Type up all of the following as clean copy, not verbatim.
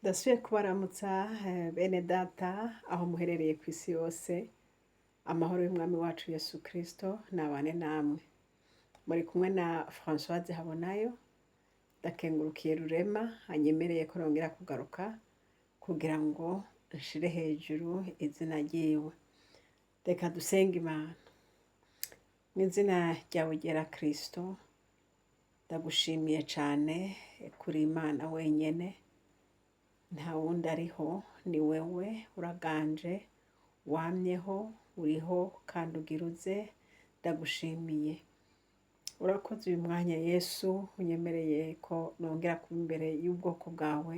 Ndasubiye kubaramutsa bene data aho muherereye ku isi yose, amahoro y'umwami wacu Yesu Kristo nabane namwe. Muri kumwe na Françoise Habonayo, ndakengurukiye Rurema anyemereye ko nongera kugaruka kugira ngo nshire hejuru izina ryiwe. Reka dusenge Imana. Mu izina ryawe ryera Kristo, ndagushimiye cyane kuri Imana wenyene. Nta wundi ariho, ni wewe uraganje, wamyeho, uriho kandi ugiruze. Ndagushimiye, urakoze uyu mwanya Yesu, unyemereye ko nongera kuba imbere y'ubwoko bwawe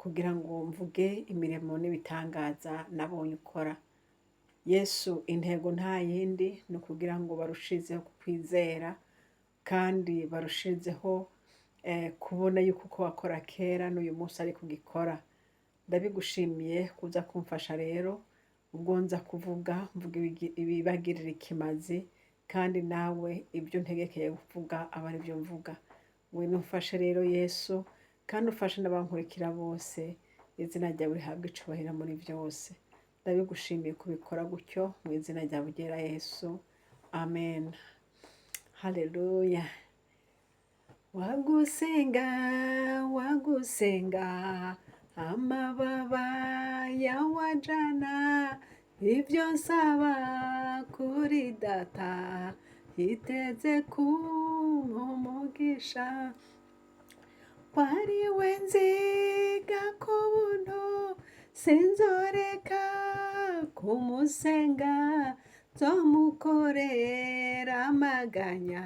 kugira ngo mvuge imirimo n'ibitangaza nabonye ukora. Yesu, intego nta yindi ni ukugira ngo barushizeho kukwizera kandi barushizeho kubona yuko uko wakora kera n'uyu munsi ari kugikora. Ndabigushimiye kuza kumfasha rero ubwo nza kuvuga mvuga ibibagirira ikimazi, kandi nawe ibyo ntegekeye kuvuga aba ari byo mvuga. Ngwino umfashe rero Yesu, kandi ufashe n'abankurikira bose, izina ryawe rihabwe icubahiro muri byose. Ndabigushimiye kubikora gutyo mu izina ryawe ryera Yesu, amen. Haleluya. Wagusenga, wagusenga, amababa yawajana, ibyo nsaba kuri data, hiteze kumugisha. Wari wenziga ku buntu, sinzoreka kumusenga, nzomukorera amaganya,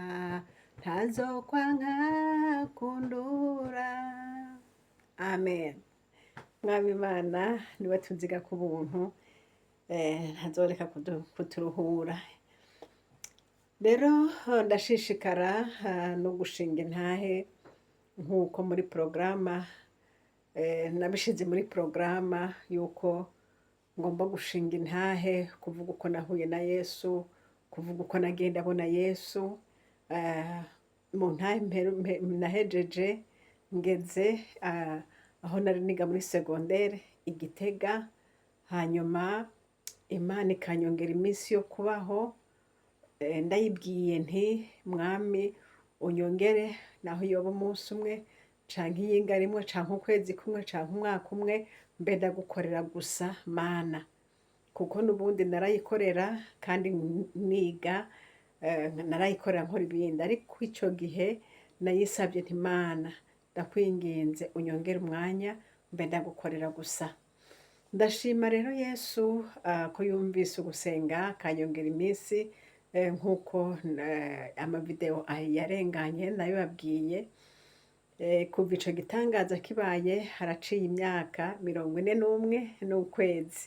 ntazokwanka kundura. Amen. Mwami Imana niwe tunziga ku buntu, ntazoreka kuturuhura. Rero ndashishikara no gushinga intahe nk'uko muri porogaramu nabishize muri porogaramu y'uko ngomba gushinga intahe, kuvuga uko nahuye na Yesu, kuvuga uko nagenda abona Yesu. Mu ntahe nahejeje ngeze aho nari niga muri segondere i Gitega, hanyuma Imana ikanyongera iminsi yo kubaho. Ndayibwiye nti mwami unyongere naho yoba umunsi umwe canke iyinga rimwe canke ukwezi kumwe canke umwaka umwe, mbe ndagukorera gusa Mana, kuko n'ubundi narayikorera kandi niga, narayikorera nkora ibindi, ariko icyo gihe nayisabye nti Mana ndakwinginze unyongere umwanya mbe ndagukorera gusa. Ndashima rero Yesu ko yumvise ugusenga akanyongera iminsi, nk'uko amavideo yarenganye nabibabwiye. Kuva ico gitangaza kibaye haraciye imyaka 41 n'ukwezi.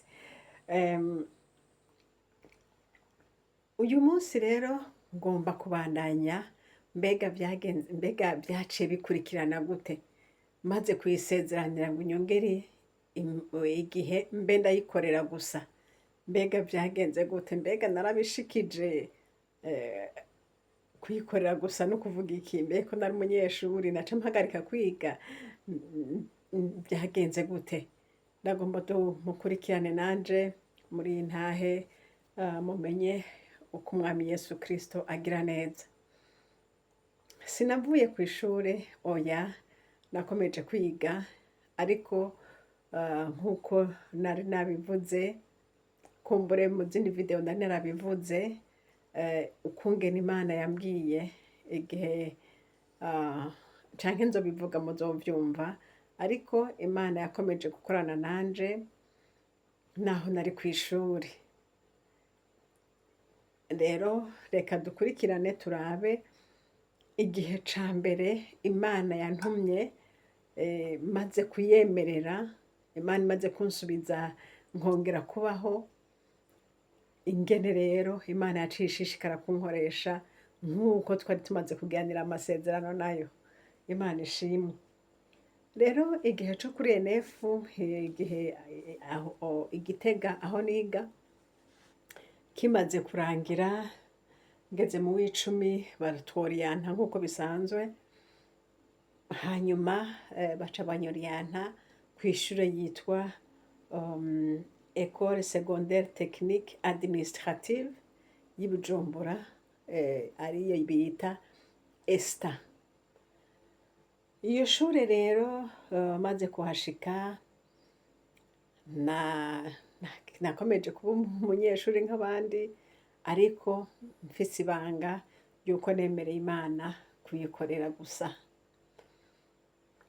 Uyu munsi rero ngomba kubandanya mbega byaciye bikurikirana gute, maze kuyisezeranira ngo unyongere igihe mbe ndayikorera gusa. Mbega byagenze gute, mbega narabishikije kuyikorera gusa no kuvuga iki, mbega ko nari umunyeshuri naca mpagarika kwiga, byagenze gute? Ndagomba mukurikirane nanje muri iyi ntahe, mumenye uko umwami Yesu Kristo agira neza. Sinavuye ku ishuri, oya, nakomeje kwiga, ariko nk'uko nari nabivuze, kumbure mu zindi video nari narabivuze, ukungena Imana yambwiye igihe canke nzobivuga muzovyumva, ariko Imana yakomeje gukorana nanje naho nari ku ishuri. Rero reka dukurikirane turabe igihe ca mbere Imana yantumye, maze kuyemerera, Imana imaze kunsubiza nkongera kubaho, ingene rero Imana yaciye ishishikara kunkoresha nk'uko twari tumaze kuganira amasezerano nayo. Imana ishimwe. Rero igihe cyo kuri NF, igihe Igitega aho niga kimaze kurangira, ngeze mu w'icumi baratworiyanta nk'uko bisanzwe. hanyuma baca banyoriyanta kw'ishure yitwa Ecole Secondaire Technique Administrative y'i Bujumbura, ariyo bita ESTA. Iyo shure rero maze kuhashika nakomeje kuba umunyeshuri nk'abandi, ariko mfise ibanga ry'uko nemereye Imana kuyikorera gusa.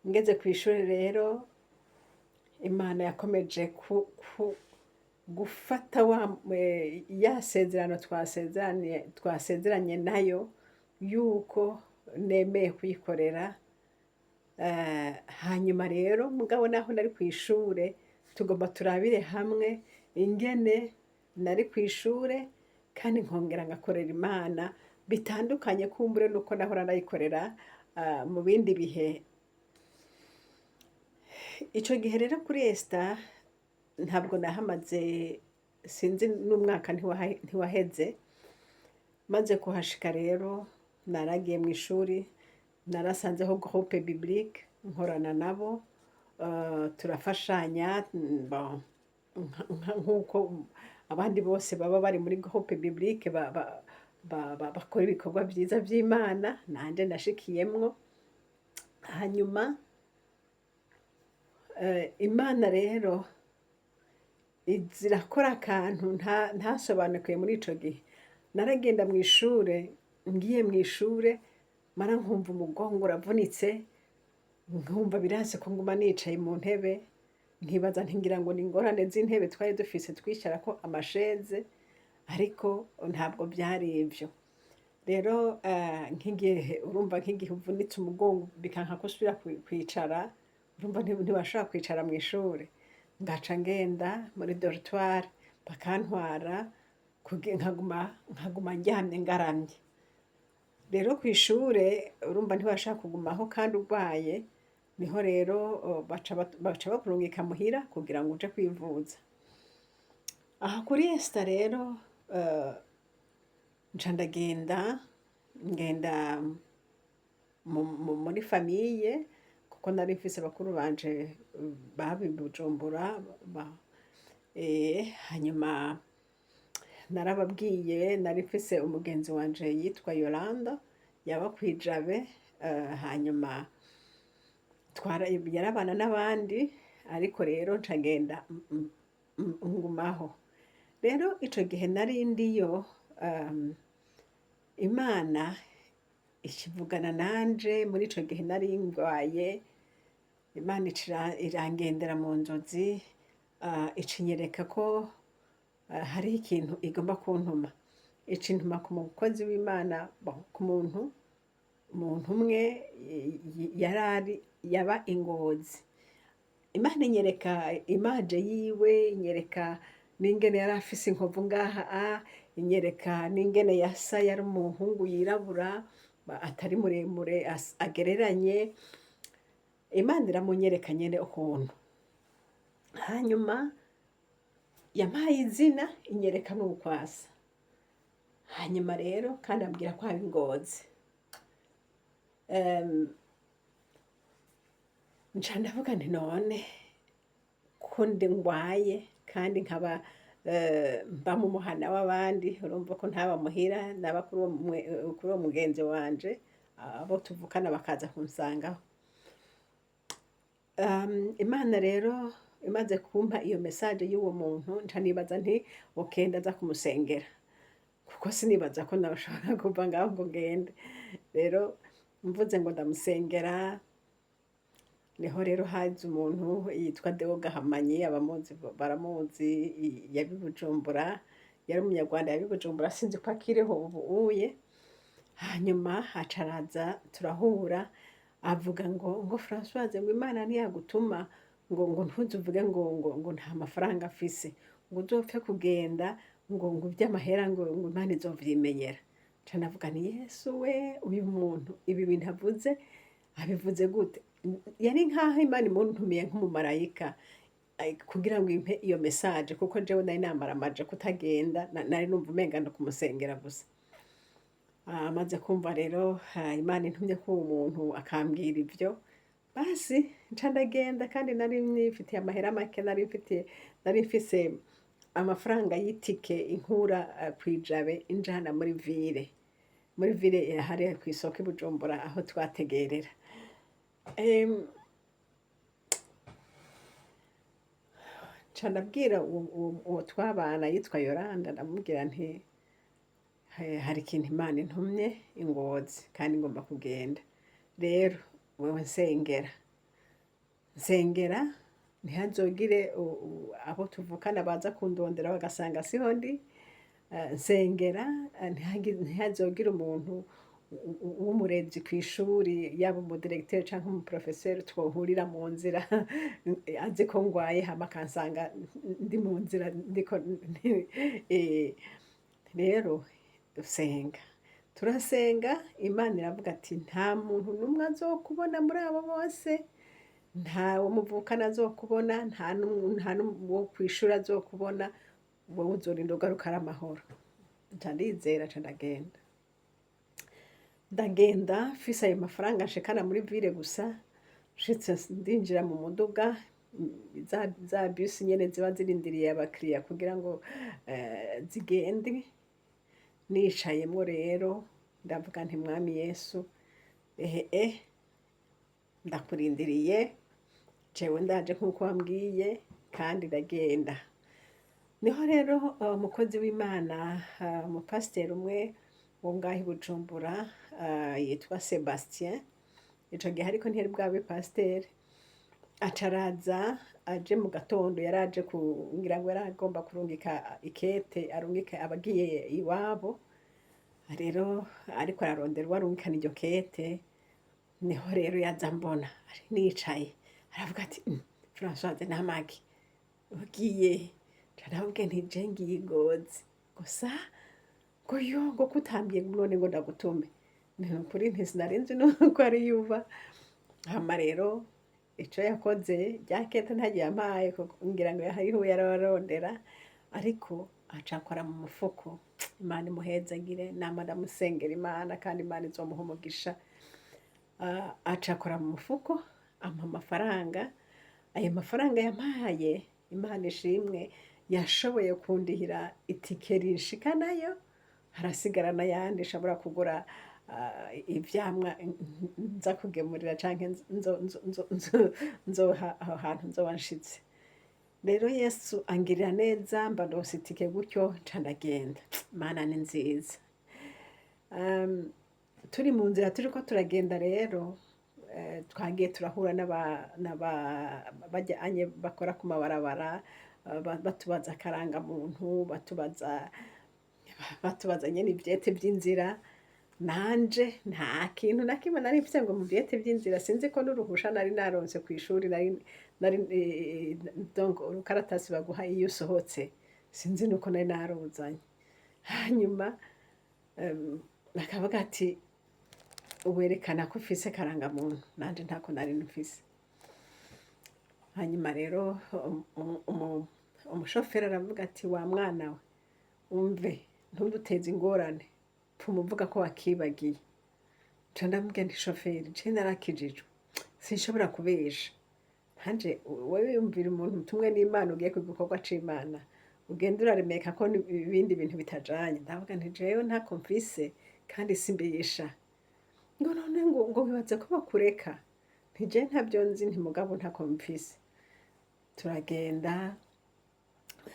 Ngeze kw'ishure rero, Imana yakomeje gufata ya sezerano twasezeranye nayo yuko nemeye kuyikorera. Hanyuma rero mugabo naho nari kw'ishure, tugomba turabire hamwe ingene nari kw'ishure kandi nkongera ngakorera Imana bitandukanye kumbure nuko nahora nayikorera mu bindi bihe. Ico gihe rero kuri ESTA ntabwo nahamaze, sinzi n'umwaka ntiwaheze. Maze kuhashika rero naragiye mu ishuri, narasanzeho groupe biblique nkorana nabo, turafashanya nk'uko abandi bose baba bari muri groupe biblique bakora ibikorwa vyiza vy'Imana, nanje nashikiyemwo. Hanyuma Imana rero zirakora akantu ntasobanukiwe muri ico gihe. Naragenda mw'ishure, ngiye mw'ishure mara nkumva umugongo uravunitse, nkumva biranse ko nguma nicaye mu ntebe, nkibaza nti ngira ngo ni ingorane z'intebe twari dufise twicarako amasheze, ariko ntabwo vyari ivyo. Rero nk'igihe urumva nk'igihe uvunitse umugongo bikanka ko usubira kwicara, urumva ntibashobora kwicara mw'ishure. Ngaca ngenda muri dortoir bakantwara, nkaguma ndyamye ngaramye. Rero kw'ishure urumva ntibashaka kugumaho kandi urwaye, niho rero baca bakurungika muhira kugira ngo uje kwivuza. Aha kuri ESTA rero nca ngenda muri famille, kuko nari mfise bakuru banje baba i Bujumbura. Hanyuma narababwiye, nari mfise umugenzi wanje yitwa Yolanda yaba kwijabe, hanyuma yarabana n'abandi, ariko rero nca ngenda ngumaho. Rero ico gihe nari ndiyo, Imana ikivugana nanje. Muri ico gihe nari ngwaye, Imana irangendera mu nzozi, icinyereka ko hariho ikintu igomba kuntuma. Icintuma ku mukozi w'Imana, ku muntu umwe yaba Ingozi. Imana inyereka imaje yiwe, inyereka n'ingene yari afise inkovu ngaha, inyereka n'ingene yasa, yari umuhungu yirabura atari muremure agereranye. Imana iramunyereka nyene ukuntu. Hanyuma yampaye izina, inyereka n'uko asa. Hanyuma rero kandi ambwira ko aba Ingozi. Nca ndavuga nti none ko ngwaye kandi nkaba mba mu muhana w'abandi, urumva ko ntaba muhira, naba kuri uwo mugenzi wanje, abo tuvukana bakaza kunsangaho. Imana rero imaze kumpa iyo message y'uwo muntu, nca nibaza nti okay, ndaza kumusengera, kuko sinibaza ko nashobora kuva ngaho ngo ngende. Rero mvuze ngo ndamusengera, niho rero haje umuntu yitwa Deo Gahamanyi, abamuzi baramuzi, yabi Bujumbura, yari umunyarwanda yabi Bujumbura, sinzi ko akiriho ubuye. Hanyuma acaraza turahura, avuga ngo Françoise, ngo Imana ntiyagutuma ngo ntuzuvuge ngo nta mafaranga afise, ngo uzopfe kugenda ngo ivy'amahera ngo Imana izovyimenyera. Nca navuga nti Yesu we, uyu muntu ibi bintu avuze abivuze gute? Yari nkaho Imana imuntumiye nk'umumarayika kugira ngo impe iyo message, kuko jewe nari namaramaje kutagenda, nari numva umenga no kumusengera gusa. Maze kumva rero Imana intumye ko uwo muntu akambwira ivyo, basi nca ndagenda kandi nari nifitiye amahera make, nari mfise amafaranga y'itike inkura kw'ijabe injana muri ville hariya kw'isoko i Bujumbura aho twategerera. Nca ndabwira uwo twabana yitwa Yoranda, ndamubwira nti hari ikintu Imana intumye i Ngozi kandi ngomba kugenda, rero wewe nsengera ntihazogire abo tuvukana baza kundondera bagasanga siho ndi, nsengera ntihazogire umuntu w'umurezi kw'ishuri yaba umudiregiteri canke umuprofeseri twohurira mu nzira azi ko ngwaye hama akansanga ndi mu nzira ndiko rero turasenga Imana iravuga ati nta muntu n'umwe azokubona muri abo bose, nta wo muvukana azokubona, nta n'uwo kw'ishuri azokubona, wowe uzorinda ugaruka ari amahoro. Nca ndizera nca ndagenda mfise ayo mafaranga nshikana muri ville gusa, nshitse ndinjira mu muduga, za bisi nyene ziba zirindiriye abakiriya kugira ngo zigende, nicayemwo rero ndavuga nti Mwami Yesu ndakurindiriye, jewe ndaje nk'uko wambwiye kandi ndagenda. Niho rero umukozi w'Imana, umupasiteri umwe wo ngaho i Bujumbura yitwa Sebastien, ico gihe ariko ntiyari bwabe pasiteri, aca araza aje mu gatondo, yari aje ngira ngo yari agomba kurungika ikete arungike abagiye iwabo, rero ariko ararondera uwarungikana iryo kete, niho rero yaza mbona nicaye aravuga ati Françoise Namagi ugiye? Nca ndamubwira nti je ngiye i Ngozi. Gusa ngo kutambwiye none ngo ndagutume? Nukuri nti sinari nzi nuko ari yuva. Hama rero ico yakoze rya kete ntagiye yampaye ngira ngo hariho yararondera, ariko aca akora mu mufuko. Imana imuhezagire, nama ndamusengera Imana kandi Imana izomuha umugisha. Aca akora mu mufuko ampa amafaranga, ayo mafaranga yampaye Imana ishimwe yashoboye kundihira itike rinshikanayo, harasigara n'ayandi nshobora kugura ivyamwa nza kugemurira canke nzoha aho hantu nzoba nshitse. Rero Yesu angirira neza, mba ndose itike gutyo nca ndagenda. Imana ni nziza. Turi mu nzira turiko turagenda rero twagiye turahura bajyanye bakora ku mabarabara, batubaza akarangamuntu, batubaza nyene ivyete vy'inzira. Nanje nta kintu na kimwe nari mfise ngo mu vyete vy'inzira, sinzi ko n'uruhusha nari naronse kw'ishuri, donc urukaratasi baguha iyo usohotse, sinzi nuko nari naruzanye. Hanyuma bakavuga ati werekana ko ufise karangamuntu, nanje ntako nari mfise. Hanyuma rero umushoferi aravuga ati wa mwana we, umve ntuduteze ingorane, pfuma uvuga ko wakibagiye. Nca ndamubwira nti shoferi je narakijijwe, sinshobora kubesha. Hanje wewe yumvira umuntu utumwe n'Imana ugiye ku gikorwa c'Imana, ugenda uraremeka ko ibindi bintu bitajanye. Ndavuga nti jewe ntako mfise kandi simbesha. Ngo none ngo bibaze ko bakureka? Nti je ntavyo nzi, nti mugabo ntako mfise. Turagenda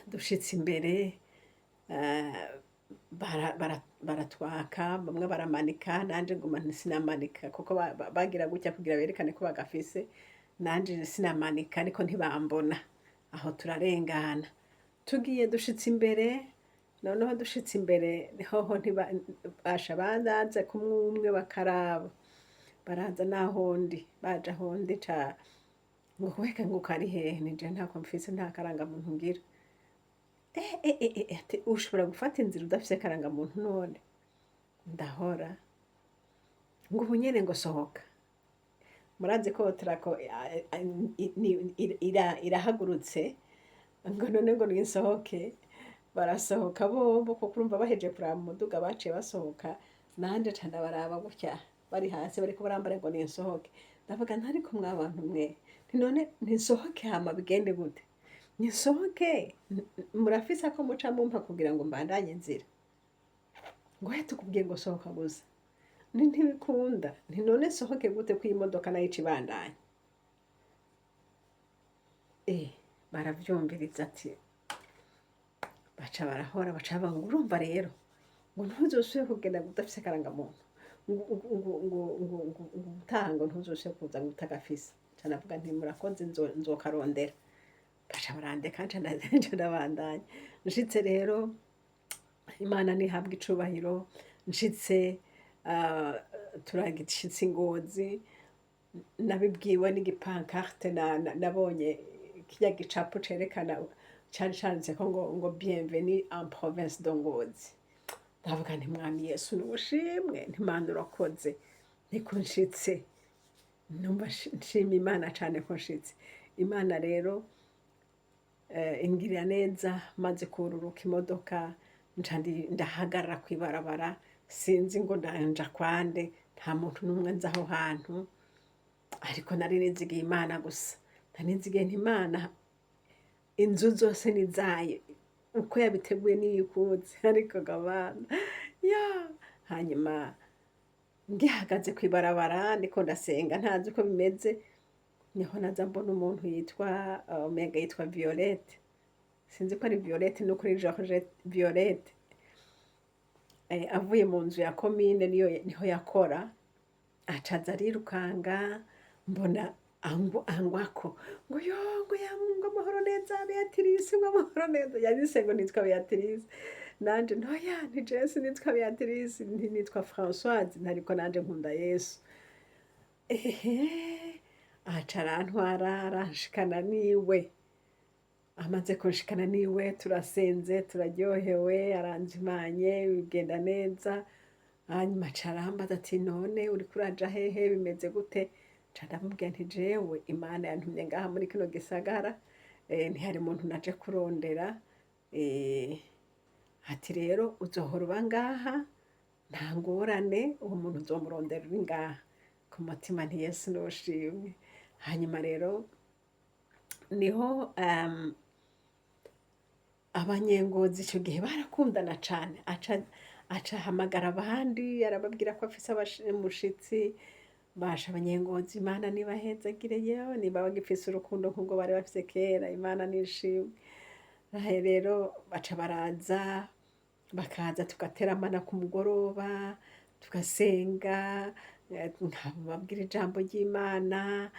dushitse imbere, baratwaka, bamwe baramanika, nanje nguma sinamanika kuko bagira gutya kugira berekane ko bagafise, nanje sinamanika ariko ntibambona. Aho turarengana tugiye dushitse imbere, noneho dushitse imbere hoho ntibasha bandaze kumwe umwe bakaraba, baraza nahondi baje ahondi ca ngo weka ngo kari hehe? Nije ntako mfise, nta karangamuntu ngira. Ati ushobora gufata inzira udafise karangamuntu none? Ndahora. Ngo ubu nyene ngo sohoka. Murazi ko trako irahagurutse, ngo none ngo nsohoke. Barasohoka bombo kuko urumva baheje kuraba mu muduga, baciye basohoka, nanje ca ndabaraba gutya bari hasi bariko barambara ngo ninsohoke. ndavuga nti ariko mwa bantu mwe none ntisohoke hama bigende gute, nisohoke murafise ako muca mumpa kugira ngo mbandanye inzira, ngo he tukubwiye ngo sohoka gusa, ntibikunda, none sohoke gute ko iyi modoka nayo ica ibandanya. Baravyumviriza ati baca barahora baca bavuga ngo urumva rero ngo ntuzosubire kugenda udafise akarangamuntu, ngo utaha ngo ntuzosubire kuza ngo utagafise. Ca navuga nti murakoze nzokarondera, baca barandeka nca ndabandanya. Nshitse rero Imana nihabwa icubahiro, nshitse turagishitse Ingozi, nabibwiwe n'igipankarte nabonye kirya gicapo cerekana cari canditseko ngo bienvenue en province de Ngozi. Ndavuga nti mwami Yesu n'ubushimwe, nti Mana urakoze, niko nshitse, numva nshima Imana cane ko nshitse. Imana rero ingirira neza, maze kururuka imodoka nca ndahagarara kw'ibarabara, sinzi ngo ndanja kwande, nta muntu n'umwe nzi aho hantu, ariko nari nizigiye Imana gusa, nari nizigiye nti Imana inzu zose ni zayo, uko yabiteguye niyo ikuzi, ariko gabana hanyuma ngihagaze kw'ibarabara ndiko ndasenga ntazi uko bimeze, niho naza mbona umuntu yitwa umenga yitwa Violette, sinzi ko ari Violette no kuri Georgette Violette, avuye mu nzu ya komine niho yakora, acaza arirukanga, mbona angwako ngo ngo amahoro neza Beatrice, ngo amahoro neza, yanditse ngo nitwa Beatrice, nanje ntoya nti Jesse nitwa Beatrice, nitwa Françoise, ntariko nanje nkunda Yesu. Aca arantwara aranshikana niwe, amaze kunshikana niwe turasenze turaryohewe, aranzimanye bigenda neza, hanyuma aca arambaza ati none uriko uraja hehe bimeze gute, nca ndamubwira nti jewe Imana yantumye ngaha muri kino gisagara, ntihari umuntu naje kurondera, ati rero uzohora uba ngaha nta ngorane, uwo muntu uzomurondera uri ngaha. Ku mutima nti Yesu n'ubushimwe. Hanyuma rero niho abanyengozi ico gihe barakundana cane, aca ahamagara abandi arababwira ko afise umushitsi, basha abanyengozi Imana nibahezagire, yewe niba bagifise urukundo nk'ubwo bari bafise kera, Imana nishimwe. Rero baca baraza, bakaza tugateramana ku mugoroba, tugasenga, nkababwira ijambo ry'Imana,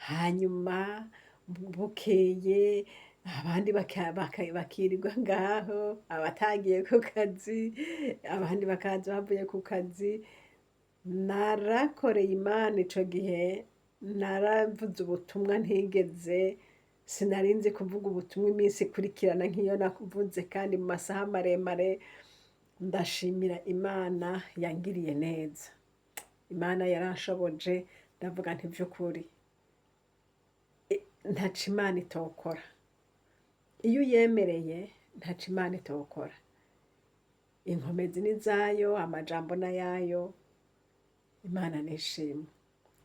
hanyuma bukeye abandi bakirirwa ngaho, abatagiye ku kazi, abandi bakaza bavuye ku kazi. Narakoreye Imana ico gihe, naravuze ubutumwa ntigeze, sinarinzi kuvuga ubutumwa iminsi ikurikirana nk'iyo navuze, kandi mu masaha maremare. Ndashimira Imana yangiriye neza, Imana yaranshoboje, ndavuga nti vy'ukuri ntaco Imana itokora, iyo uyemereye ntaco Imana itokora. Inkomezi ni zayo, amajambo n'ayayo, Imana nishimwe.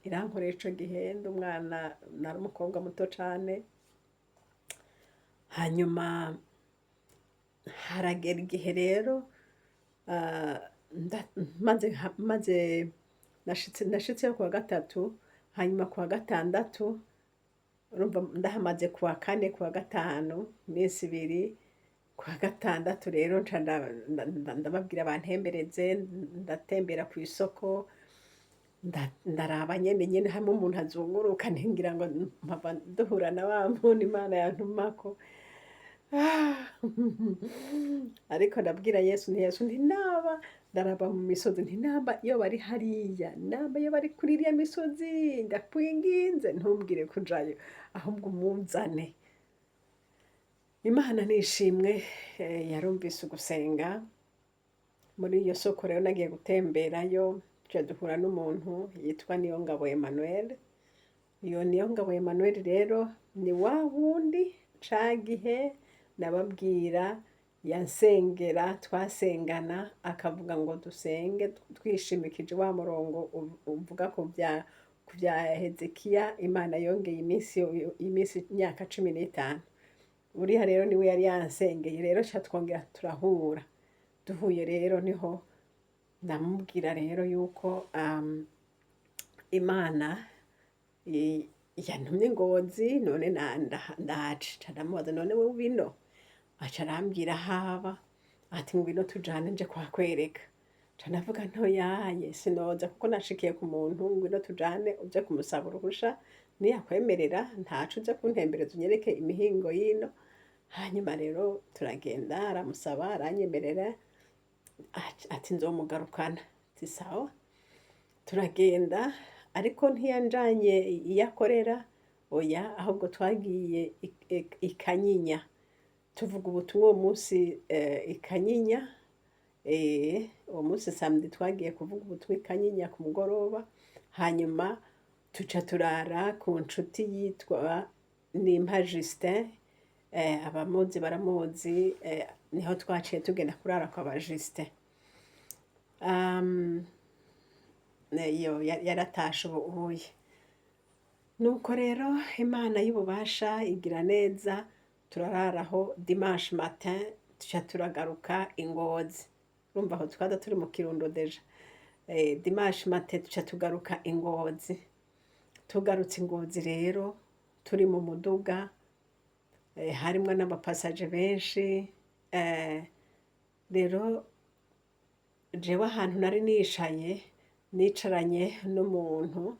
Irankorera ico gihe ndi umwana, nari umukobwa muto cane, hanyuma haragera igihe rero nashitseyo kuwa gatatu, hanyuma kuwa gatandatu urumva ndahamaze kuwa kane kuwa gatanu, iminsi ibiri. Kuwa gatandatu rero nca ndababwira bantembereze, ndatembera kw'isoko, ndaraba nyene hamwe umuntu azunguruka, ntingira ngo mpava duhura na wa muntu Imana yantumako. Ariko ndabwira Yesu nti Yesu, nti naba ndaraba mu misozi, nti namba iyo bari hariya, namba iyo bari kuri iriya misozi, ndakwinginze ntumbwire kujayo, ahubwo umunzane. Imana nishimwe, yarumvise ugusenga. Muri iyo soko rero nagiye gutemberayo, tuca duhura n'umuntu yitwa Niyongabo Emmanuel. Iyo Niyongabo Emmanuel rero ni wa wundi ca gihe nababwira yansengera, twasengana, akavuga ngo dusenge twishimikije wa murongo uvuga ku bya Hezekiya Imana yongeye iminsi imyaka 15. Uriya rero niwe yari yansengeye rero ca twongera turahura, duhuye rero niho ndamubwira rero yuko Imana yantumye Ngozi none ndaje, ca ndamubaza none wewe bino, aca arambwira haba, ati ngwino tujane nje kuhakwereka, ca ndavuga ntoyaye sinoza kuko nashikiye ku muntu, ngwino tujane uje kumusaba uruhusha, niyakwemerera ntaco uze kuntembereza unyereke imihingo yino. Hanyuma rero turagenda aramusaba aranyemerera, ati nzomugarukana, ati sawa. Turagenda ariko ntiyanjanye iyo akorera, oya, ahubwo twagiye i Kanyinya tuvuga ubutumwa uwo munsi i Kanyinya. Uwo munsi samedi twagiye kuvuga ubutumwa i Kanyinya ku mugoroba, hanyuma tuca turara ku nshuti yitwa Nimpa Justin, abamuzi baramuzi, niho twaciye tugenda kurara kwa ba Justin. Yaratashe ubuye. Nuko rero Imana y'ububasha igira neza, turararaho dimanche matin tuca turagaruka i Ngozi. Urumva aho twada turi mu Kirundo deja. Dimanche matin tuca tugaruka i Ngozi. Tugarutse i Ngozi rero turi mu muduga, harimwo n'abapasaje benshi, rero jewe ahantu nari nicaranye n'umuntu,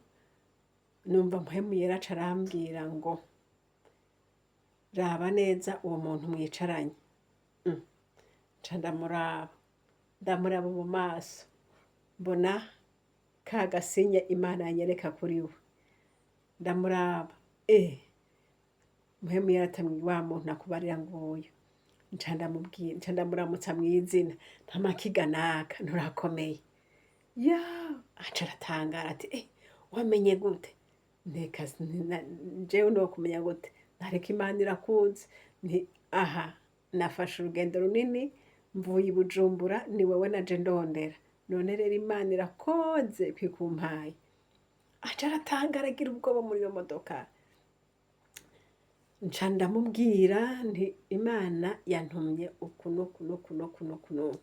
numva mpwemu yera aca arambwira ngo raba neza uwo muntu mwicaranye. Nca ndamuraba mu maso, mbona ka gasinye Imana yanyereka kuri we, ndamuraba, mpwemu yera ati wa muntu akubarira nguyu. Nca ndamuramutsa mw'izina, ntamakiga naka nturakomeye. Aca aratangara ati wamenye gute? Nteka jewe nokumenya gute? Ntareka Imana irakuzi. Aha nafashe urugendo runini mvuye i Bujumbura, ni wewe naje ndondera, none rero Imana irakoze kwikumpaye. Aca aratangara agira ubwoba muri iyo modoka. Nca ndamubwira nti Imana yantumye uku nuku nuku nuku nuku nuku,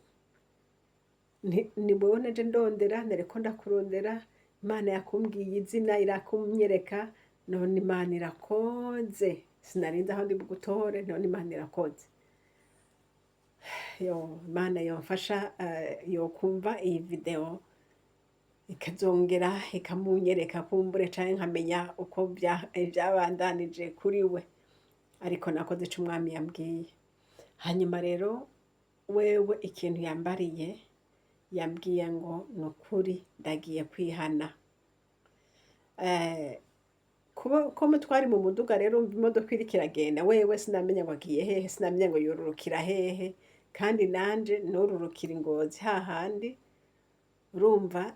ni wewe naje ndondera, nariko ndakurondera, Imana yakumbwiye izina irakunyereka, none Imana irakoze, sinarinzi aho ndi bugutore, none Imana irakoze. Imana yomfasha yokumva iyi video ikazongera ikamunyereka kumbure canke nkamenya uko vyabandanije kuri we, ariko nakoze ico umwami yambwiye. Hanyuma rero wewe ikintu yambariye, yambwiye ngo nukuri ndagiye kwihana. Ko twari mu muduga rero imodoka iriko iragenda, wewe sinamenya ngo agiye hehe, sinamenya ngo yororokera hehe, kandi nanje nororokera i Ngozi hahandi. Urumva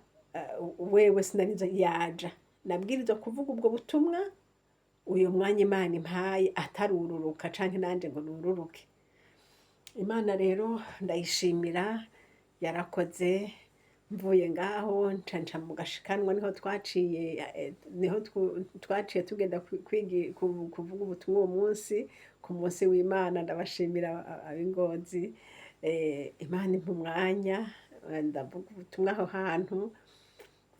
wewe sinarizi yaja, nabwirizwa kuvuga ubwo butumwa uyu mwanya Imana impaye atarururuka canke nanje ngo nururuke. Imana rero ndayishimira, yarakoze. Mvuye ngaho nca mu gashikanwa, niho twaciye tugenda kuvuga ubutumwa uwo munsi, ku munsi w'Imana. Ndabashimira ab'Ingozi, Imana impa umwanya ndavuga ubutumwa aho hantu,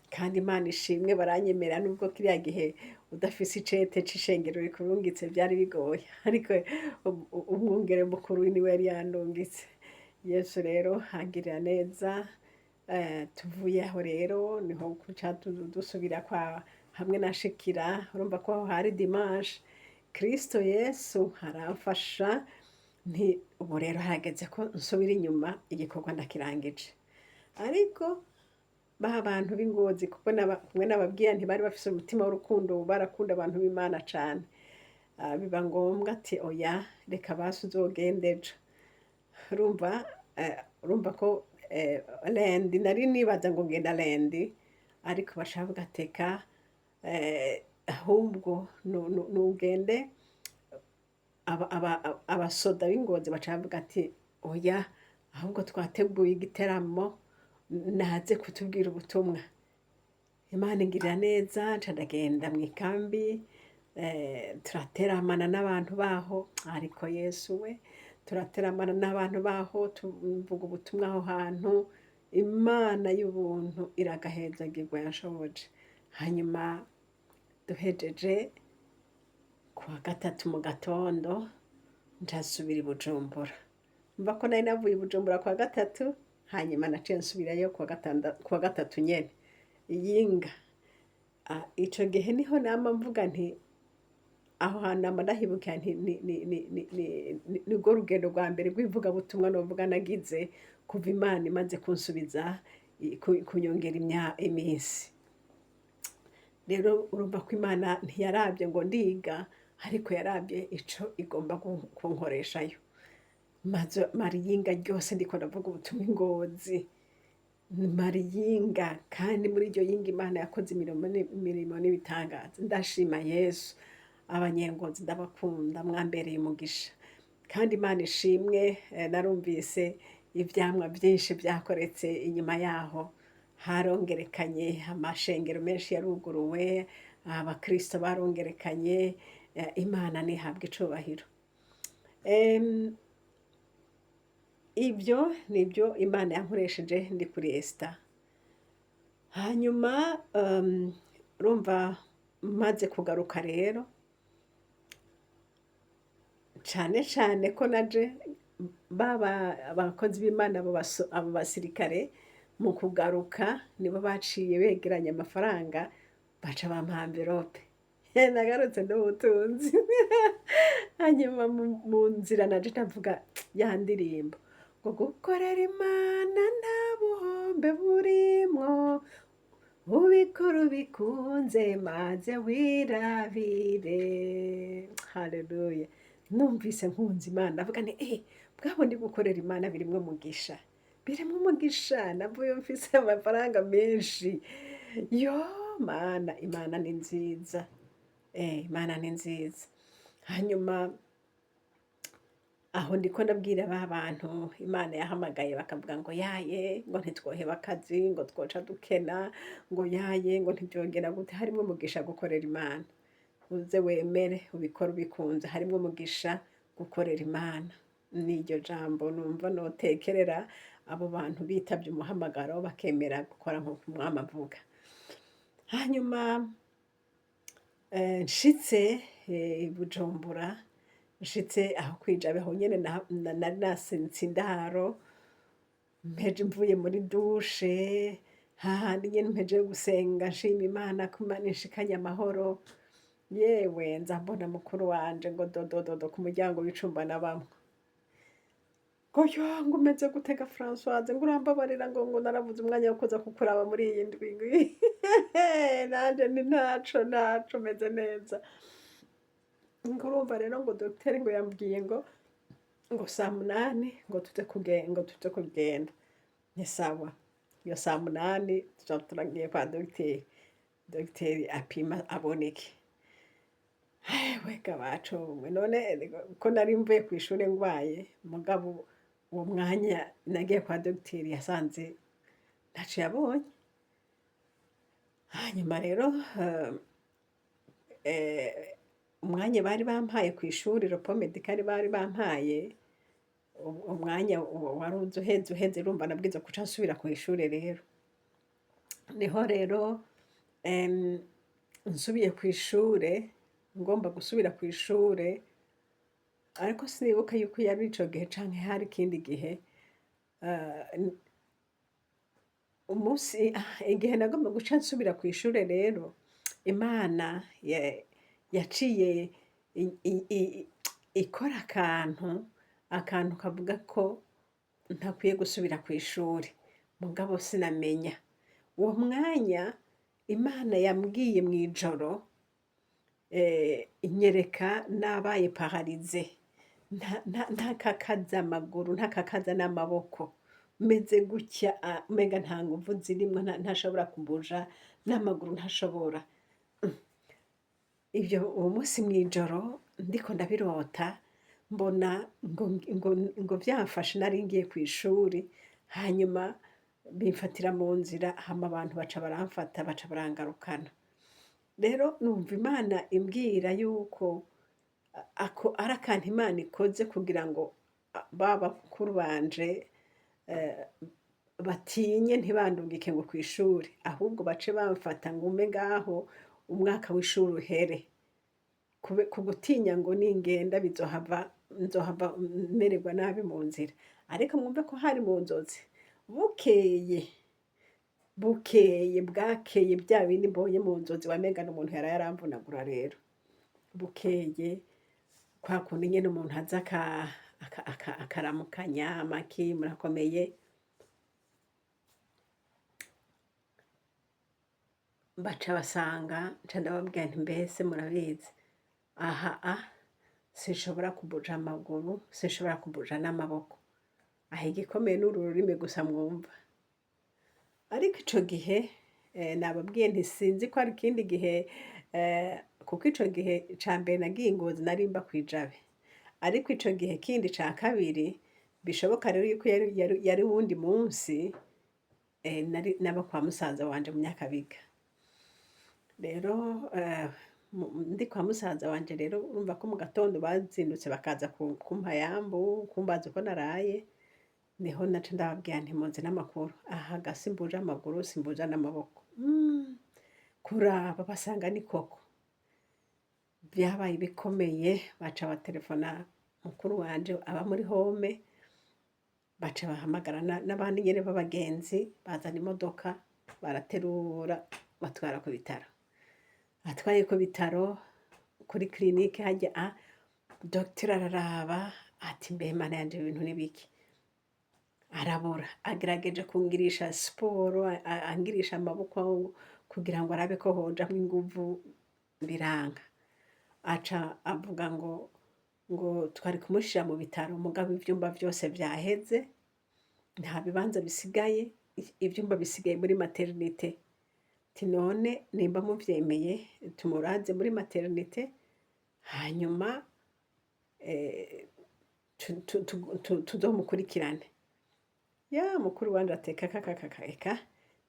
kandi Imana ishimwe baranyemera, nubwo kiriya gihe udafise icete c'ishengero rikurungitse vyari bigoye, ariko umwungere mukuru niwe yari yandungitse. Yesu rero angirira neza. Tuvuye aho rero niho kuca dusubira kwa hamwe nashikira. Urumva ko aho hari dimanche, Kristo Yesu aramfasha, nti ubu rero harageze ko nsubira inyuma, igikorwa ndakirangije. Ariko baha abantu b'Ingozi, kuko kumwe nababwiye ntibari bafise umutima w'urukundo, barakunda abantu b'Imana cane, biba ngombwa ati oya reka basi uzogende ejo. Urumva ko lendi nari nibaza ngo ngenda lendi, ariko bashaka gateka ahubwo nugende. Abasoda b'Ingozi bacavuga ati oya, ahubwo twateguye igiteramo, naze kutubwira ubutumwa. Imana ingirira neza nca ndagenda mu ikambi, turateramana n'abantu baho, ariko Yesu we, turateramana n'abantu baho tuvuga ubutumwa aho hantu, Imana y'ubuntu iragahezagirwa yanshoboje. Hanyuma duhejeje kuwa gatatu mu gatondo nsubira i Bujumbura. Mva ko nari navuye i Bujumbura kuwa gatatu, hanyuma naciye nsubirayo kuwa gatatu nyene iyinga. Ico gihe niho nama mvuga nti aho hantu nama ndahibukira nti nirwo rugendo rwa mbere rw'ivugabutumwa novuga nagize kuva Imana imaze kunsubiza kunyongera iminsi. Rero urumva ko Imana ntiyaravye ngo ndiga, ariko yaravye ico igomba kunkoreshayo. Mara iyinga ryose ndiko ndavuga ubutumwa i Ngozi, mara iyinga, kandi muri iryo yinga Imana yakoze imirimo n'ibitangaza. Ndashima Yesu, abanyengozi ndabakunda, mwambereye umugisha. Kandi Imana ishimwe, narumvise ivyamwa vyinshi vyakoretse inyuma yaho, harongerekanye, amashengero menshi yaruguruwe, abakristo barongerekanye, Imana nihabwe icubahiro. Ibyo nibyo Imana yankoresheje ndi kuri Esta. Hanyuma urumva maze kugaruka rero, cane cane ko naje baba abakozi b'Imana abo basirikare mu kugaruka nibo baciye begeranya amafaranga baca bampa envelope. Nagarutse n'ubutunzi. Hanyuma mu nzira naje ndavuga ya ndirimbo ngo gukorera Imana nta buhombe burimwo, ubikora ubikunze maze wirabire. Haleluya. Numvise nkunze Imana ndavuga nti bwabo ndi gukorera Imana birimwo umugisha, birimwo umugisha, navuye mfise amafaranga menshi. Yo Mana, Imana ni nziza. Imana ni nziza. Hanyuma aho ndiko ndabwira ba bantu Imana yahamagaye bakavuga ngo yaye, ngo ntitwoheba akazi, ngo twoca dukena, ngo yaye, ngo ntivyogera gute. Harimwo umugisha gukorera Imana. Uze wemere ubikora ubikunze, harimwo umugisha gukorera Imana. N'iryo jambo numva notekerera abo bantu bitavye umuhamagaro bakemera gukora nk'uko Umwami avuga. Hanyuma nshitse i Bujumbura, nshitse aho kwijabe aho nyene nari nasense indaro, mpeje mvuye muri dushe, hahandi nyene mpeje gusenga nshima Imana ko Imana inshikanye amahoro. Yewe nza mbona mukuru wanje ngo dodododo ku muryango w'icumba nabamwo, ngo yo ngo umeze gutega Françoise, ngo urambabarira ngo narabuze umwanya wo kuza kukuraba muri iyi ndwi. Nanje ni ntaco meze neza. Ngo urumva rero ngo dogiteri ngo yambwiye ngo saa munani ngo tuze kugenda. Ni sawa. Iyo saa munani tuzoba turagiye kwa dogiteri. Dogiteri apima aboneke. Wega bacomwe. None ko nari mvuye kw'ishure ngwaye, mugabo uwo mwanya nagiye kwa dogiteri yasanze ntaco yabonye. Hanyuma rero umwanya bari bampaye kw'ishuri Repos Medical bari bampaye, umwanya wari uheze urumva nabwirizwa kuca nsubira kw'ishure rero. Niho rero nsubiye kw'ishure, ngomba gusubira kw'ishure, ariko sinibuka yuko yari ico gihe canke hari ikindi gihe. Igihe nagomba guca nsubira kw'ishure rero, Imana yaciye ikora akantu kavuga ko ntakwiye gusubira kw'ishure, mugabo sinamenya. Uwo mwanya Imana yambwiye mw'ijoro, inyereka nabaye pararize, ntakakaza amaguru, ntakakaza n'amaboko, meze gutya, umenga nta nguvu zirimwo, ntashobora kubuja n'amaguru ntashobora. Ivyo uwo munsi mw'ijoro ndiko ndabirota, mbona ngo vyamfashe nari ngiye kw'ishuri, hanyuma bimfatira mu nzira hama abantu baca baramfata baca barangarukana. Rero numva Imana imbwira yuko ako ari akantu Imana ikoze kugira ngo ba bakuru banje batinye ntibandungike ngo kw'ishuri, ahubwo bace bamfata ngume ngaho umwaka w'ishuri uhere. Ku gutinya ngo ningenda nzohava mererwa nabi mu nzira. Ariko mwumve ko hari mu nzozi. Bukeye bwakeye bya bindi mbonye mu nzozi wamenga n'umuntu yaraye aramvunagura rero. Bukeye kwa kundi nyene umuntu aza akaramukanya amaki murakomeye, baca basanga nca ndababwira nti mbese murabizi aha sinshobora kubuja amaguru, sinshobora kubuja n'amaboko, aha igikomeye n'uru rurimi gusa mwumva. Ariko ico gihe nababwiye nti sinzi ko hari ikindi gihe kuko ico gihe ca mbere nagiye i Ngozi nari mba kw'ijabe, ariko ico gihe kindi ca kabiri bishoboka rero yuko yari uwundi munsi naba kwa musaza wanje mu Nyakabiga. Rero ndi kwa musaza wanje rero urumva ko mu gatondo bazindutse bakaza kumpa yambu kumbaza uko naraye, niho naca ndababwira nti muzi n'amakuru aha ga simbuje amaguru simbuja n'amaboko. Kuraba basanga ni koko vyabaye bikomeye, baca batelefona mukuru wanje aba muri home, baca bahamagara n'abandi nyene b'abagenzi bazana imodoka baraterura batwara ku bitaro. Atwaye ku bitaro kuri clinique harya docteur araraba ati mbe mana yanje ibintu nibiki, arabura agerageje kungirisha siporo angirisha amaboko kugira ngo arabe ko hojamwo inguvu biranga, aca avuga ngo twari kumushira mu bitaro mugabo ivyumba vyose vyaheze, nta bibanza bisigaye, ivyumba bisigaye muri maternité. Ati none nimba muvyemeye tumuraze muri maternité hanyuma tuzomukurikirane. Ya mukuru wanje ateka kakakaka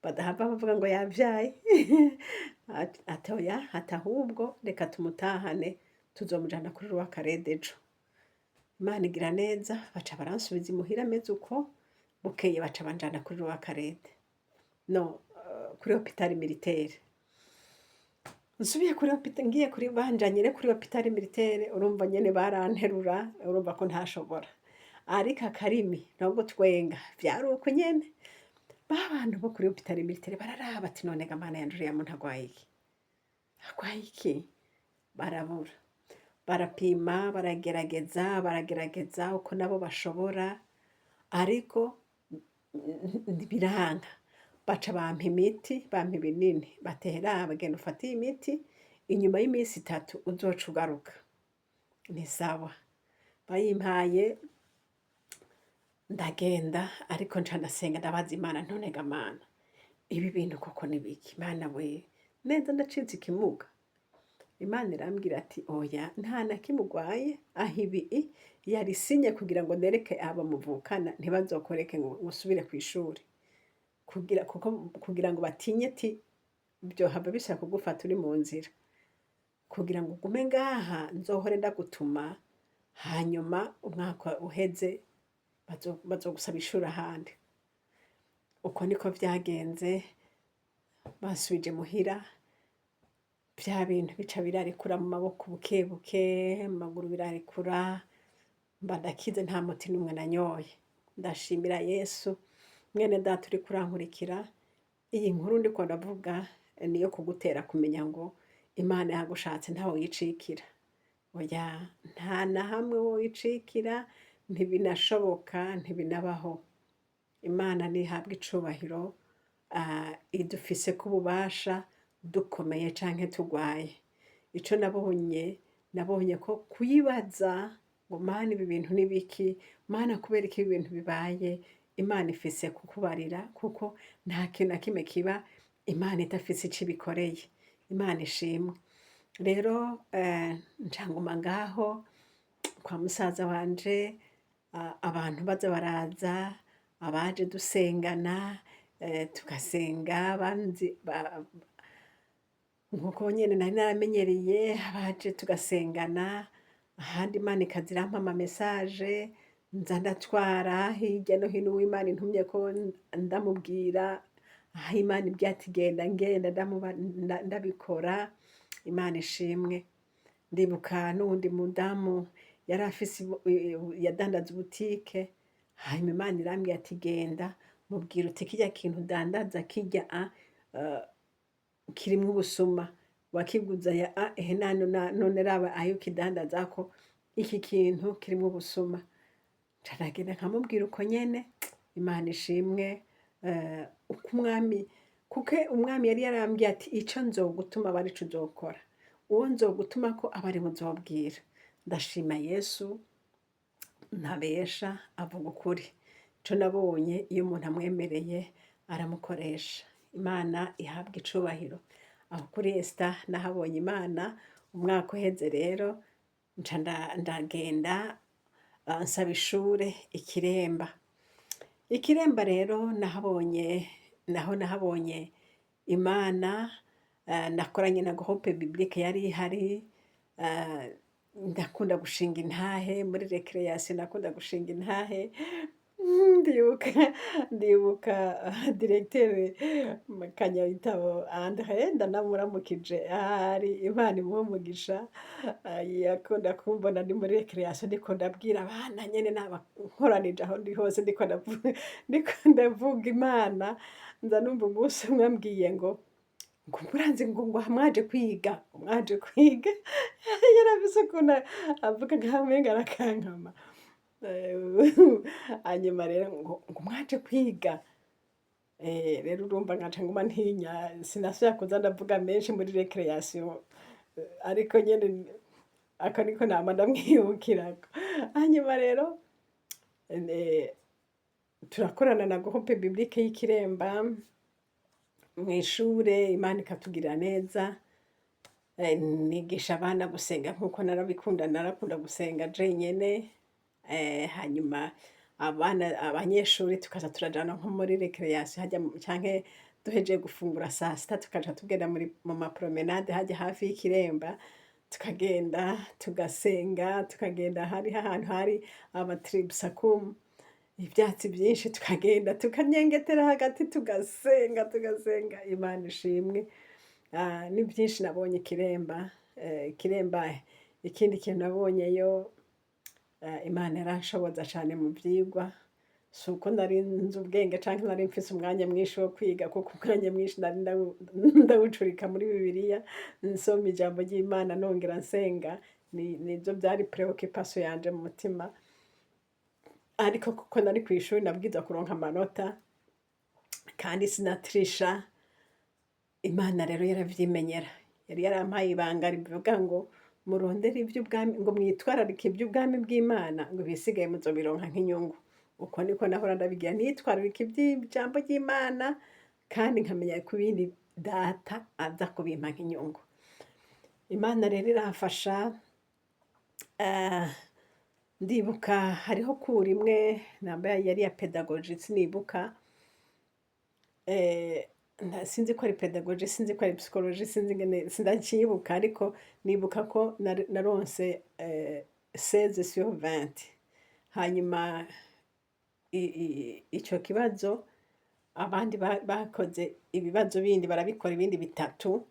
badahava bavuga ngo yavyaye atoya ati ahubwo reka tumutahane tuzomujana kuri Rwakarede ejo. Imana igira neza baca baransubiza imuhira ameze uko, bukeye baca banjana kuri Rwakarede no kuri hôpital militaire. Nsubiye ngiye kuri banjanyire kuri hôpital militaire, urumva nyene baranterura, urumva ko ntashobora, ariko akarimi no gutwenga vyari uko nyene. Bantu bo kuri hôpital militaire bararaba ati none ga mana yanje uriya muntu agwaye iki, agwaye iki? Barabura, barapima baragerageza uko nabo bashobora, ariko biranga. Baca bampa imiti, bampa ibinini, batera bagenda ufate iyi miti, inyuma y'iminsi 3 uzoca ugaruka. Ni sawa. Bayimpaye ndagenda, ariko nca ndasenga ndabaza Imana none ga mana ibi bintu koko nibiki? Mana we neza ndacitse ikimuga. Imana irambwira ati oya nta na kimugwaye, aho ibi yari sinye kugira ngo nereke aba muvukana ntibazokoreke ngo musubire kw'ishuri, kugira ngo batinye ati vyohava bishaka kugufata uri mu nzira, kugira ngo ugume ngaha nzohore ndagutuma, hanyuma umwaka uheze bazogusaba ishuri ahandi. Uko niko vyagenze, basubije muhira, vya bintu bica birarekura mu maboko bukebuke, mu maguru birarekura, mba ndakize nta muti n'umwe nanyoye. Ndashimira Yesu. Mwene data uriko urankurikira, iyi nkuru ndiko ndavuga niyo kugutera kumenya ngo Imana yagushatse ntawe yicikira. Oya nta na hamwe woyicikira, ntibinashoboka, ntibinabaho. Imana nihabwe icubahiro, idufise ko ububasha dukomeye canke tugwaye. Ico nabonye ko kuyibaza ngo mana ibi bintu nibiki, mana kubera iki ibi bintu bibaye, Imana ifise kukubarira kuko nta kintu na kimwe kiba Imana idafise ico ibikoreye. Imana ishimwe. Rero ncanguma ngaho kwa musaza wanje, abantu baza baraza, abaje dusengana, tugasenga nkuko nyene nari naramenyereye abaje tugasengana, ahandi Imana ikaza irampa ama message nza ndatwara hirya no hino uwo Imana intumye ko ndamubwira aho Imana imbwiye ati genda ngenda ndabikora. Imana ishimwe. Ndibuka n'uwundi mudamu yari afise yadandaza ubutike, hanyuma Imana irambwira ati genda mubwira uti kirya kintu udandaza kirya kirimwo ubusuma, wakiguza ehe none raba ayo ukidandazako iki kintu kirimwo ubusuma. Nca ndagenda nkamubwira uko nyene. Imana ishimwe. Uko umwami yari yarambwiye ati ico nzogutuma aba arico uzokora, uwo nzogutumako aba ariwe uzobwira. Ndashima Yesu ntabesha avuga ukuri. Ico nabonye iyo umuntu amwemereye aramukoresha. Imana ihabwa icubahiro. Aho kuri Esther nahabonye Imana. Umwaka uheze rero nca ndagenda nsaba ishure Ikiremba. Ikiremba rero nahabonye Imana. Nakoranye na groupe biblique yari ihari. Ndakunda gushinga intahe muri recreation, ndakunda gushinga intahe. Ndibuka directeur Kanyabitabo Andre ndanamuramukije ahari, Imana imuhe umugisha. Yakunda kumbona ndi muri recreation ndiko ndabwira abana nyene nkoranije aho ndi hose ndiko ndavuga Imana. Nza numva umunsi umwe ambwiye ngo muranzi ngo mwaje kwiga, mwaje kwiga. Yarafise ukuntu avuga nkaho umenga arakankama. Hanyuma rero ngo mwaje kwiga. Rero urumva nkaca nguma ntinya, sinasubira kuza ndavuga menshi muri recreation, ariko nyene ako niko nama ndamwibukirako. Hanyuma rero turakorana na groupe biblique y'Ikiremba mw'ishure, Imana ikatugirira neza. Nigisha abana gusenga nkuko narakunda gusenga jenyene. Hanyuma abanyeshuri tukaza turajana nko muri recreation hajya canke duhejeje gufungura saa sita tukaja tugenda mu mapromenade hajya hafi y'Ikiremba, tukagenda tugasenga, tukagenda hariho ahantu hari amatribusakumu, ivyatsi vyinshi, tukagenda tukanyengetera hagati tugasenga. Imana ishimwe. Ni vyinshi nabonye Ikiremba. Ikiremba ikindi kintu nabonyeyo, Imana yaranshoboza cane mu vyigwa. Suko nari nzi ubwenge canke nari mfise umwanya mwinshi wo kwiga, kuko umwanya mwinshi nari ndawucurika muri Bibiliya, nsoma ijambo ry'Imana nongera nsenga. Nivyo vyari preoccupation yanje mu mutima. Ariko kuko nari kw'ishuri nabwirizwa kuronka amanota kandi sinatrisha. Imana rero yaravyimenyera. Yari yarampaye ibanga rivuga ngo murondere ivy'ubwami, ngo mwitwararike ivy'ubwami bw'Imana, ngo ibisigaye muzobironka nk'inyungu. Uko niko nahora ndabigira, nitwararika ivy'ijambo ry'Imana kandi nkamenya ko ibindi Data aza kubimpa nk'inyungu. Imana rero iramfasha. Ndibuka hariho cours imwe nambaye yari ya pedagogie sinibuka. Sinzi ko ari pedagogie, sinzi ko ari psychologie, sinzi ngene sindacibuka, ariko nibuka ko naronse 16/20. Hanyuma ico kibazo abandi bakoze ibibazo bindi barabikora ibindi bitatu.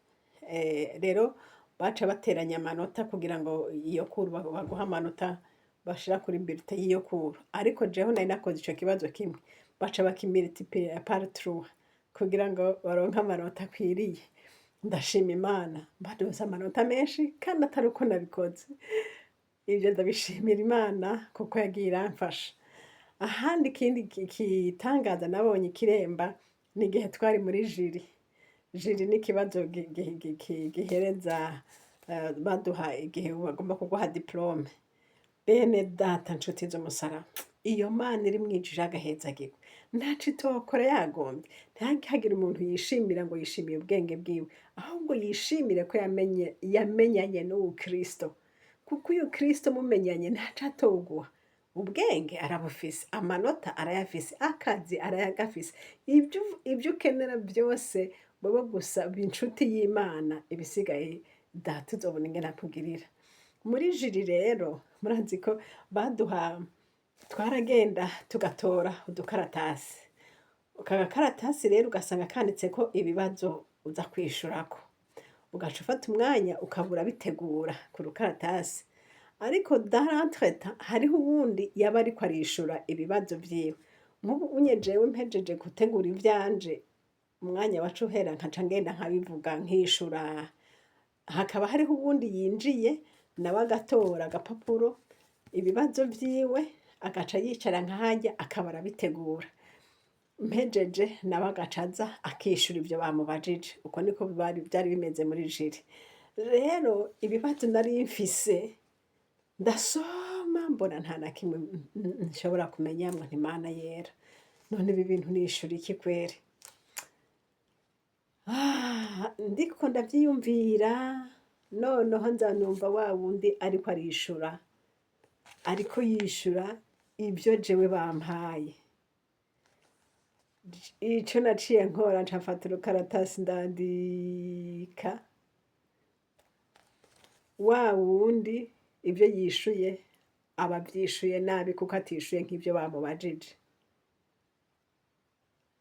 Rero baca bateranya amanota kugira ngo iyo cours baguha amanota bashira kuri bulletin y'iyo cours. Ariko jewe nari nakoze ico kibazo kimwe, baca bakimultiplier par 3 kugira ngo baronke amanota akwiriye. Ndashima Imana baronse amanota menshi kandi atari uko nabikoze. Ivyo ndabishimira Imana kuko yagiye iramfasha. Ahandi ikindi kitangaza nabonye Ikiremba ni igihe twari muri jiri. Jiri ni ikibazo gihereza baduha igihe bagomba kuguha diplome. Bene Data nshuti z'umusaraba, iyo Mana iri mwijuru agahezagirwa ntaco itokora yagombye. Ntihagire umuntu yishimira ngo yishimiye ubwenge bwiwe, ahubwo yishimire ko yamenyanye n'uwo Kristo. Kuko uyu Kristo mumenyanye ntaco atoguha. ubwenge arabufise, amanota arayafise, akazi arayagafise, ibyo ukenera byose wowe gusa uba inshuti y'Imana, ibisigaye data uzobona ingene akugirira. Muri jiri rero murazi ko baduha, twaragenda tugatora udukaratasi, aka gakaratasi rero ugasanga kanditseko ibibazo uza kwishurako, ugaca ufata umwanya ukabura bitegura ku rukaratasi, ariko dans l'entretemps hariho uwundi yaba ariko arishura ibibazo vyiwe. Nk'ubu unye jewe mpejeje gutegura ivyanje, umwanya wacu uhera nkaca ngenda nkabivuga nkishura, hakaba hariho uwundi yinjiye nawe agatora agapapuro ibibazo vyiwe, agaca yicara nkaharya akaba arabitegura, mpejeje nawe agaca aza akishura ivyo bamubajije. Uko niko vyari bimeze muri jiri. Rero ibibazo nari mfise ndasoma mbona nta na kimwe nshobora kumenyamwo, nti Mana yera, none ibi bintu nishura iki kweri? Ndiko ndavyiyumvira, noneho nza numva wa wundi ariko arishura, ariko yishura ivyo jewe bampaye. Ico naciye nkora nca mfata urukaratasi ndandika wa wundi ivyo yishuye, aba avyishuye nabi kuko atishuye nk'ivyo bamubajije.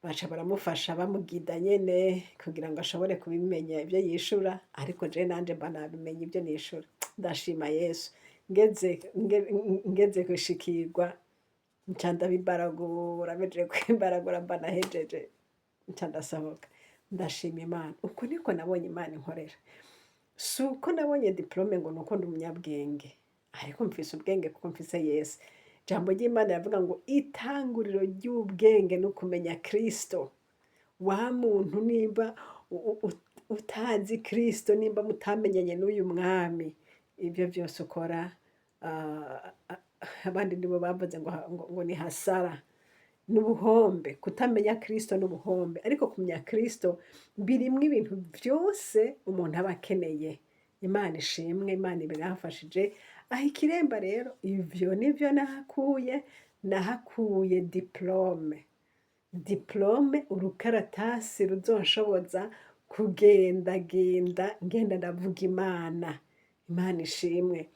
Baca baramufasha bamugida nyene kugira ngo ashobore kubimenya ivyo yishura, ariko je nanje mba nabimenye ivyo nishura. Ndashima Yesu, ngeze gushikirwa nca ndabibaragura, mpejeje kubibaragura mba nahejeje nca ndasohoka. Ndashima Imana, uko niko nabonye Imana inkorera. Si uko nabonye diplome ngo nuko ndi umunyabwenge, ariko mfise ubwenge kuko mfise Yesu. Ijambo ry'Imana riravuga ngo itanguriro ry'ubwenge no kumenya Kristo. Wa muntu nimba utazi Kristo, nimba mutamenyanye n'uyu mwami, ivyo vyose ukora, abandi nibo bavuze ngo ni hasara, n'ubuhombe. Kutamenya Kristo n'ubuhombe, ariko kumenya Kristo birimwo ibintu vyose umuntu aba akeneye. Imana ishimwe, Imana ibirafashije. Aha ikiremba rero, ivyo nivyo nahakuye diplome. Diplome, urukaratasi ruzonshoboza kugendagenda ngenda ndavuga Imana. Imana ishimwe.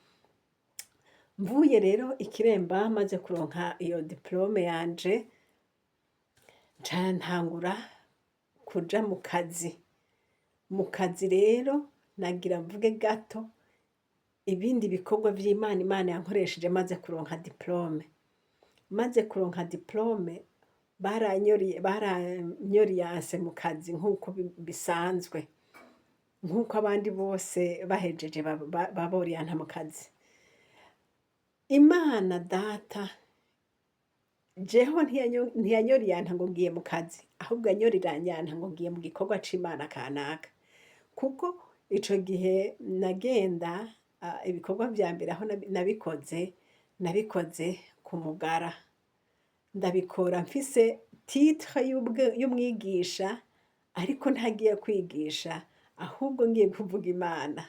Mvuye rero ikiremba maze kuronka iyo diplome yanje, nca ntangura kuja mu kazi. Mu kazi rero nagira mvuge gato ibindi bikorwa vy'Imana Imana yankoresheje maze kuronka diplome. Maze kuronka diplome baranyoriyanse mu kazi nk'uko bisanzwe, nk'uko abandi bose bahejeje baboriyanta mu kazi. Imana data jeho ntiyanyoriyanta ngo ngiye mu kazi, ahubwo yanyoriranyanta ngo ngiye mu gikorwa c'Imana kanaka. Kuko ico gihe nagenda, ibikorwa vya mbere aho nabikoze ku Mugara. Ndabikora mfise titre y'umwigisha, ariko ntagiye kwigisha, ahubwo ngiye kuvuga Imana.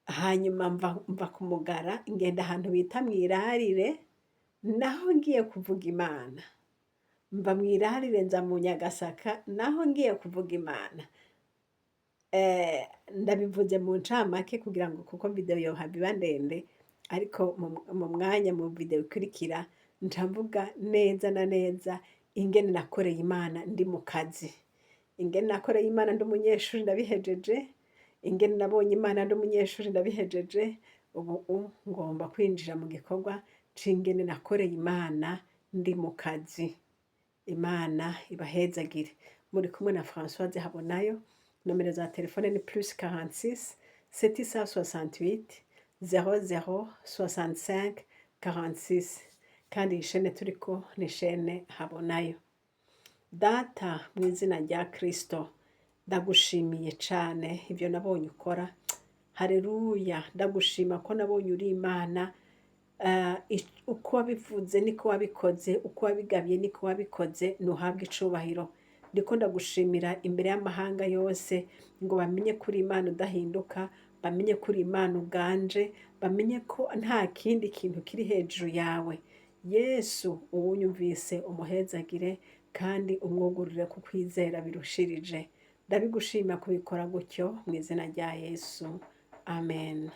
Hanyuma mva ku Mugara ngenda ahantu bita mw'Irarire, naho ngiye kuvuga Imana. Mva mw'Irarire nza mu Nyagasaka, naho ngiye kuvuga Imana. Ndabivuze mu ncamake kugira ngo kuko video yohava iba ndende, ariko mu mwanya mu video ikurikira nca mvuga neza na neza ingene nakoreye Imana ndi mu kazi, ingene nakoreye Imana ndi umunyeshuri ndabihejeje, ingene nabonye Imana ndi umunyeshuri ndabihejeje. Ubu ngomba kwinjira mu gikorwa c'ingene nakoreye Imana ndi mu kazi. Imana ibahezagire. Muri kumwe na Françoise Habonayo. Nomero za telefone ni +46 768 00 65 46. Kandi iyi shene turiko ni shene Habonayo. Data, mu izina rya Kristo, ndagushimiye cane ivyo nabonye ukora. Haleluya, ndagushima ko nabonye uri Imana. Uko wabivuze niko wabikoze, uko wabigabiye niko wabikoze, nuhabwe icubahiro. Ndiko ndagushimira imbere y'amahanga yose ngo bamenye kuri Imana udahinduka, bamenye ko uri Imana uganje, bamenye ko nta kindi kintu kiri hejuru yawe. Yesu uwunyumvise umuhezagire kandi umwugurure ku kwizera birushirije. Ndabigushima kubikora gutyo mu izina rya Yesu. Amen.